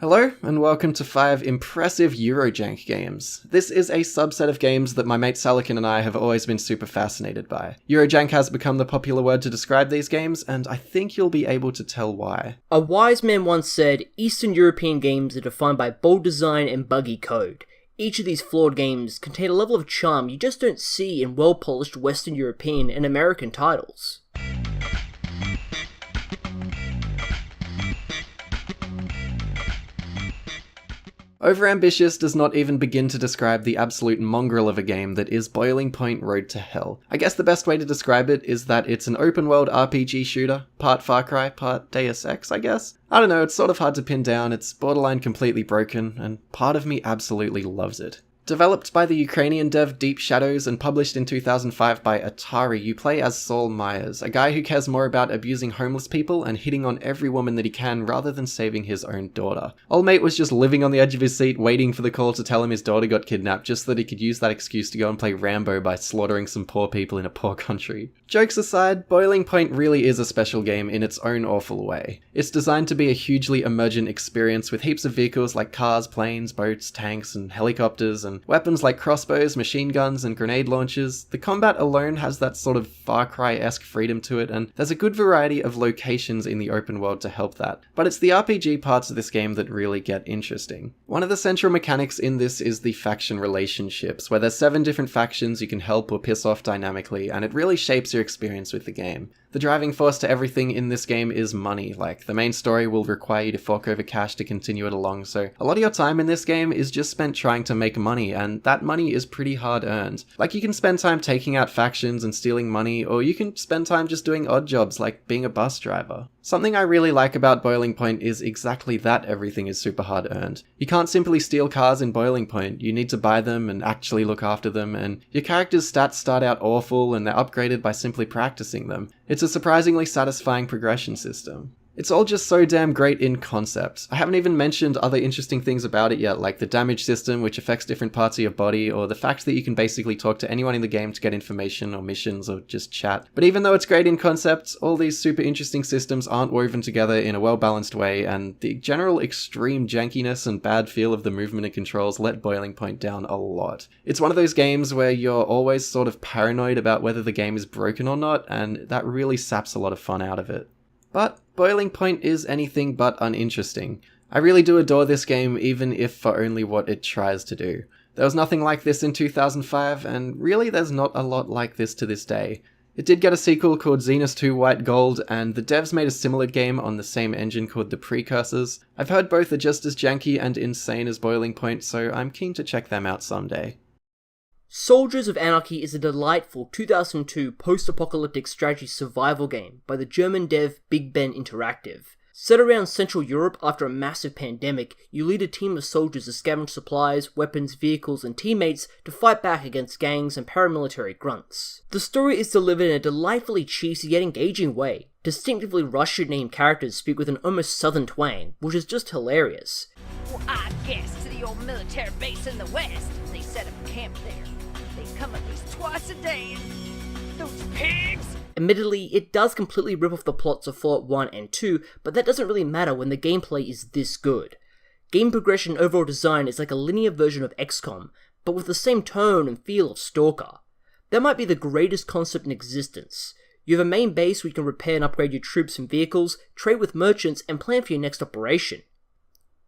Hello, and welcome to 5 impressive Eurojank games. This is a subset of games that my mate Salokin and I have always been super fascinated by. Eurojank has become the popular word to describe these games, and I think you'll be able to tell why. A wise man once said, Eastern European games are defined by bold design and buggy code. Each of these flawed games contain a level of charm you just don't see in well-polished Western European and American titles. Overambitious does not even begin to describe the absolute mongrel of a game that is Boiling Point Road to Hell. I guess the best way to describe it is that it's an open-world RPG shooter, part Far Cry, part Deus Ex, I guess? I don't know, it's sort of hard to pin down, it's borderline completely broken, and part of me absolutely loves it. Developed by the Ukrainian dev Deep Shadows and published in 2005 by Atari, you play as Saul Myers, a guy who cares more about abusing homeless people and hitting on every woman that he can rather than saving his own daughter. Old mate was just living on the edge of his seat waiting for the call to tell him his daughter got kidnapped just so that he could use that excuse to go and play Rambo by slaughtering some poor people in a poor country. Jokes aside, Boiling Point really is a special game in its own awful way. It's designed to be a hugely emergent experience with heaps of vehicles like cars, planes, boats, tanks, and helicopters, and weapons like crossbows, machine guns, and grenade launchers. The combat alone has that sort of Far Cry-esque freedom to it, and there's a good variety of locations in the open world to help that. But it's the RPG parts of this game that really get interesting. One of the central mechanics in this is the faction relationships, where there's 7 different factions you can help or piss off dynamically, and it really shapes your experience with the game. The driving force to everything in this game is money. Like, the main story will require you to fork over cash to continue it along, so a lot of your time in this game is just spent trying to make money, and that money is pretty hard earned. Like, you can spend time taking out factions and stealing money, or you can spend time just doing odd jobs like being a bus driver. Something I really like about Boiling Point is exactly that everything is super hard earned. You can't simply steal cars in Boiling Point, you need to buy them and actually look after them, and your character's stats start out awful and they're upgraded by simply practicing them. It's a surprisingly satisfying progression system. It's all just so damn great in concept. I haven't even mentioned other interesting things about it yet, like the damage system, which affects different parts of your body, or the fact that you can basically talk to anyone in the game to get information or missions or just chat. But even though it's great in concept, all these super interesting systems aren't woven together in a well-balanced way, and the general extreme jankiness and bad feel of the movement and controls let Boiling Point down a lot. It's one of those games where you're always sort of paranoid about whether the game is broken or not, and that really saps a lot of fun out of it. But Boiling Point is anything but uninteresting. I really do adore this game, even if for only what it tries to do. There was nothing like this in 2005, and really there's not a lot like this to this day. It did get a sequel called Xenos 2 White Gold, and the devs made a similar game on the same engine called The Precursors. I've heard both are just as janky and insane as Boiling Point, so I'm keen to check them out someday. Soldiers of Anarchy is a delightful 2002 post-apocalyptic strategy survival game by the German dev Big Ben Interactive. Set around Central Europe after a massive pandemic, you lead a team of soldiers to scavenge supplies, weapons, vehicles, and teammates to fight back against gangs and paramilitary grunts. The story is delivered in a delightfully cheesy yet engaging way. Distinctively Russian-named characters speak with an almost southern twang, which is just hilarious. Well, I guess to the old military base in the west, they set up camp there. They come at least twice a day, and those pigs! Admittedly, it does completely rip off the plots of Fallout 1 and 2, but that doesn't really matter when the gameplay is this good. Game progression and overall design is like a linear version of XCOM, but with the same tone and feel of Stalker. That might be the greatest concept in existence. You have a main base where you can repair and upgrade your troops and vehicles, trade with merchants, and plan for your next operation.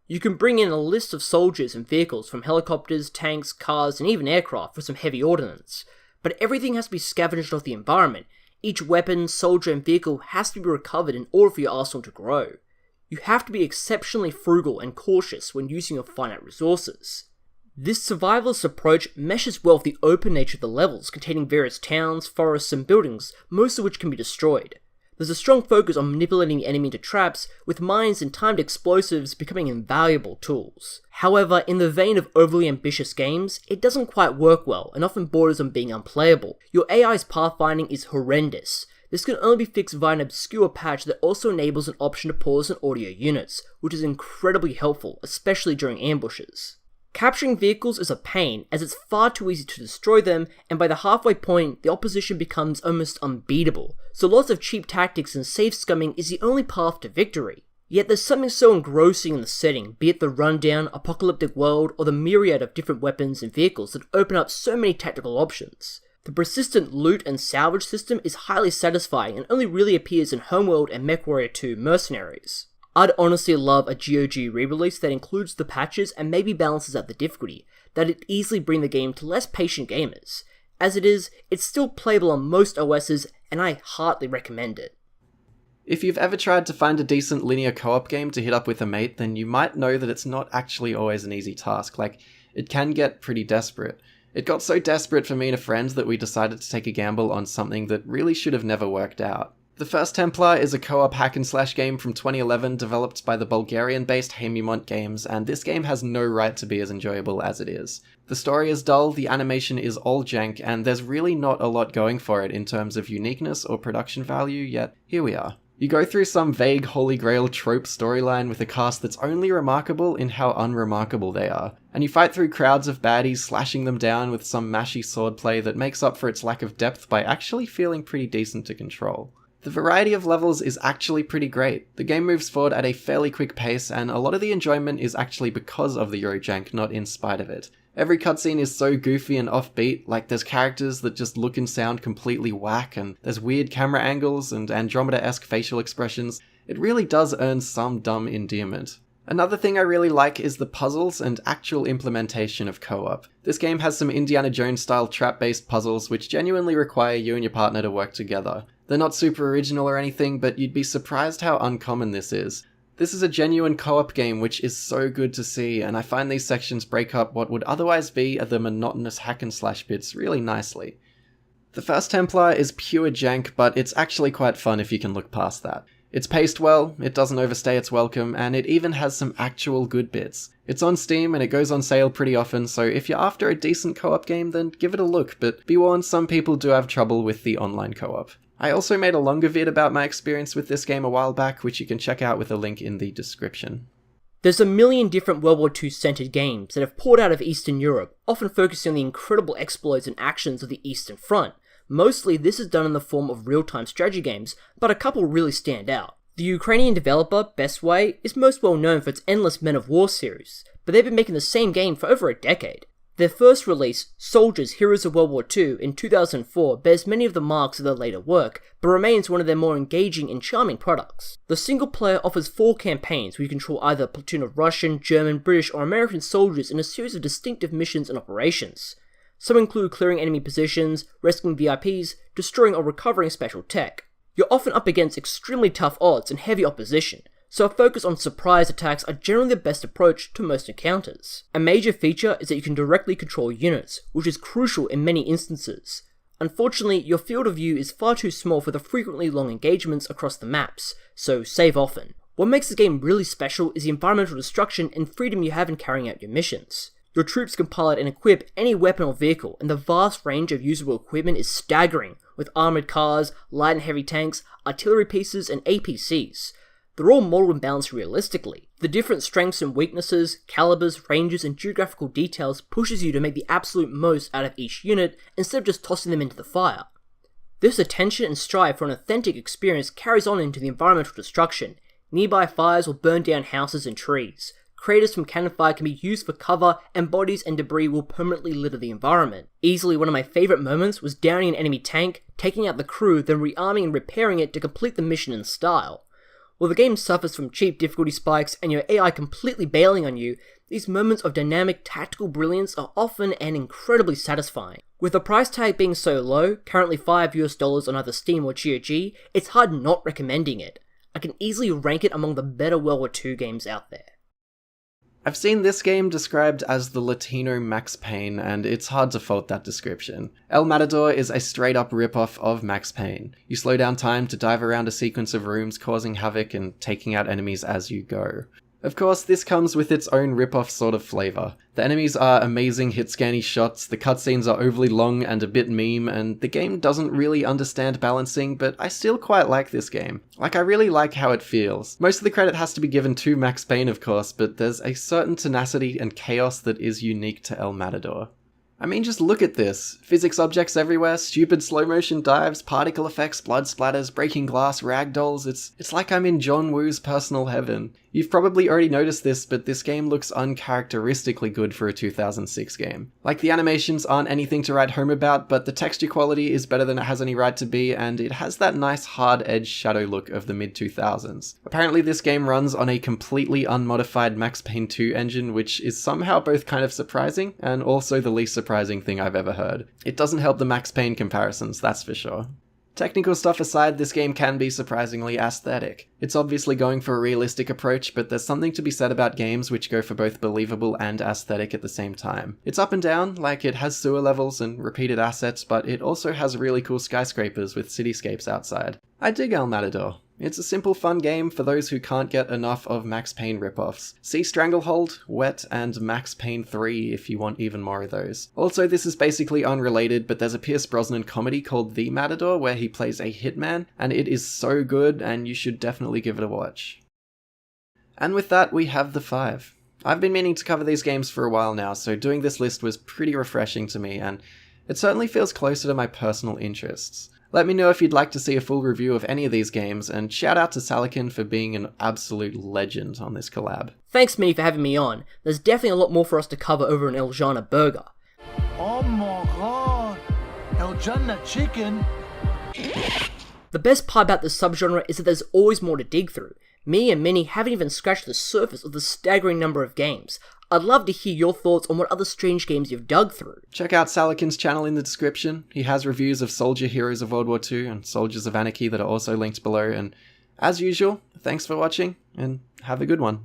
You can bring in a list of soldiers and vehicles from helicopters, tanks, cars, and even aircraft for some heavy ordnance. But everything has to be scavenged off the environment. Each weapon, soldier, and vehicle has to be recovered in order for your arsenal to grow. You have to be exceptionally frugal and cautious when using your finite resources. This survivalist approach meshes well with the open nature of the levels, containing various towns, forests, and buildings, most of which can be destroyed. There's a strong focus on manipulating the enemy into traps, with mines and timed explosives becoming invaluable tools. However, in the vein of overly ambitious games, it doesn't quite work well and often borders on being unplayable. Your AI's pathfinding is horrendous. This can only be fixed via an obscure patch that also enables an option to pause on audio units, which is incredibly helpful, especially during ambushes. Capturing vehicles is a pain, as it's far too easy to destroy them, and by the halfway point, the opposition becomes almost unbeatable, so lots of cheap tactics and safe scumming is the only path to victory. Yet there's something so engrossing in the setting, be it the rundown, apocalyptic world, or the myriad of different weapons and vehicles that open up so many tactical options. The persistent loot and salvage system is highly satisfying and only really appears in Homeworld and MechWarrior 2 Mercenaries. I'd honestly love a GOG re-release that includes the patches and maybe balances out the difficulty, that'd easily bring the game to less patient gamers. As it is, it's still playable on most OSs, and I heartily recommend it. If you've ever tried to find a decent linear co-op game to hit up with a mate, then you might know that it's not actually always an easy task. It can get pretty desperate. It got so desperate for me and a friend that we decided to take a gamble on something that really should have never worked out. The First Templar is a co-op hack-and-slash game from 2011 developed by the Bulgarian-based Hamimont Games, and this game has no right to be as enjoyable as it is. The story is dull, the animation is all jank, and there's really not a lot going for it in terms of uniqueness or production value, yet here we are. You go through some vague Holy Grail trope storyline with a cast that's only remarkable in how unremarkable they are, and you fight through crowds of baddies slashing them down with some mashy swordplay that makes up for its lack of depth by actually feeling pretty decent to control. The variety of levels is actually pretty great. The game moves forward at a fairly quick pace, and a lot of the enjoyment is actually because of the Eurojank, not in spite of it. Every cutscene is so goofy and offbeat, there's characters that just look and sound completely whack, and there's weird camera angles and Andromeda-esque facial expressions. It really does earn some dumb endearment. Another thing I really like is the puzzles and actual implementation of co-op. This game has some Indiana Jones-style trap-based puzzles which genuinely require you and your partner to work together. They're not super original or anything, but you'd be surprised how uncommon this is. This is a genuine co-op game which is so good to see, and I find these sections break up what would otherwise be the monotonous hack-and-slash bits really nicely. The First Templar is pure jank, but it's actually quite fun if you can look past that. It's paced well, it doesn't overstay its welcome, and it even has some actual good bits. It's on Steam and it goes on sale pretty often, so if you're after a decent co-op game, then give it a look, but be warned, some people do have trouble with the online co-op. I also made a longer vid about my experience with this game a while back, which you can check out with a link in the description. There's a million different World War II centered games that have poured out of Eastern Europe, often focusing on the incredible exploits and actions of the Eastern Front. Mostly this is done in the form of real-time strategy games, but a couple really stand out. The Ukrainian developer, Bestway, is most well known for its endless Men of War series, but they've been making the same game for over a decade. Their first release, Soldiers Heroes of World War II, in 2004 bears many of the marks of their later work, but remains one of their more engaging and charming products. The single player offers 4 campaigns where you control either a platoon of Russian, German, British or American soldiers in a series of distinctive missions and operations. Some include clearing enemy positions, rescuing VIPs, destroying or recovering special tech. You're often up against extremely tough odds and heavy opposition, so a focus on surprise attacks are generally the best approach to most encounters. A major feature is that you can directly control units, which is crucial in many instances. Unfortunately, your field of view is far too small for the frequently long engagements across the maps, so save often. What makes the game really special is the environmental destruction and freedom you have in carrying out your missions. Your troops can pilot and equip any weapon or vehicle, and the vast range of usable equipment is staggering, with armoured cars, light and heavy tanks, artillery pieces, and APCs. They're all modeled and balanced realistically. The different strengths and weaknesses, calibers, ranges, and geographical details pushes you to make the absolute most out of each unit instead of just tossing them into the fire. This attention and strive for an authentic experience carries on into the environmental destruction. Nearby fires will burn down houses and trees. Craters from cannon fire can be used for cover, and bodies and debris will permanently litter the environment. Easily one of my favourite moments was downing an enemy tank, taking out the crew, then rearming and repairing it to complete the mission in style. While the game suffers from cheap difficulty spikes and your AI completely bailing on you, these moments of dynamic tactical brilliance are often and incredibly satisfying. With the price tag being so low, currently $5 on either Steam or GOG, it's hard not recommending it. I can easily rank it among the better World War II games out there. I've seen this game described as the Latino Max Payne, and it's hard to fault that description. El Matador is a straight-up rip-off of Max Payne. You slow down time to dive around a sequence of rooms, causing havoc and taking out enemies as you go. Of course, this comes with its own rip-off sort of flavour. The enemies are amazing hit-scanny shots, the cutscenes are overly long and a bit meme, and the game doesn't really understand balancing, but I still quite like this game. I really like how it feels. Most of the credit has to be given to Max Payne, of course, but there's a certain tenacity and chaos that is unique to El Matador. I mean, just look at this. Physics objects everywhere, stupid slow motion dives, particle effects, blood splatters, breaking glass, ragdolls. It's like I'm in John Woo's personal heaven. You've probably already noticed this, but this game looks uncharacteristically good for a 2006 game. Like, the animations aren't anything to write home about, but the texture quality is better than it has any right to be, and it has that nice hard-edged shadow look of the mid-2000s. Apparently this game runs on a completely unmodified Max Payne 2 engine, which is somehow both kind of surprising, and also the least surprising thing I've ever heard. It doesn't help the Max Payne comparisons, that's for sure. Technical stuff aside, this game can be surprisingly aesthetic. It's obviously going for a realistic approach, but there's something to be said about games which go for both believable and aesthetic at the same time. It's up and down, like it has sewer levels and repeated assets, but it also has really cool skyscrapers with cityscapes outside. I dig El Matador. It's a simple, fun game for those who can't get enough of Max Payne ripoffs. See Stranglehold, Wet, and Max Payne 3 if you want even more of those. Also, this is basically unrelated, but there's a Pierce Brosnan comedy called The Matador where he plays a hitman, and it is so good, and you should definitely give it a watch. And with that, we have the 5. I've been meaning to cover these games for a while now, so doing this list was pretty refreshing to me, and it certainly feels closer to my personal interests. Let me know if you'd like to see a full review of any of these games, and shout out to Salokin for being an absolute legend on this collab. Thanks, Minnie, for having me on. There's definitely a lot more for us to cover over in El Jana Burger. Oh my god, El Jana Chicken. The best part about this subgenre is that there's always more to dig through. Me and Minnie haven't even scratched the surface of the staggering number of games. I'd love to hear your thoughts on what other strange games you've dug through. Check out Salokin's channel in the description. He has reviews of Soldier Heroes of World War II and Soldiers of Anarchy that are also linked below, and as usual, thanks for watching, and have a good one.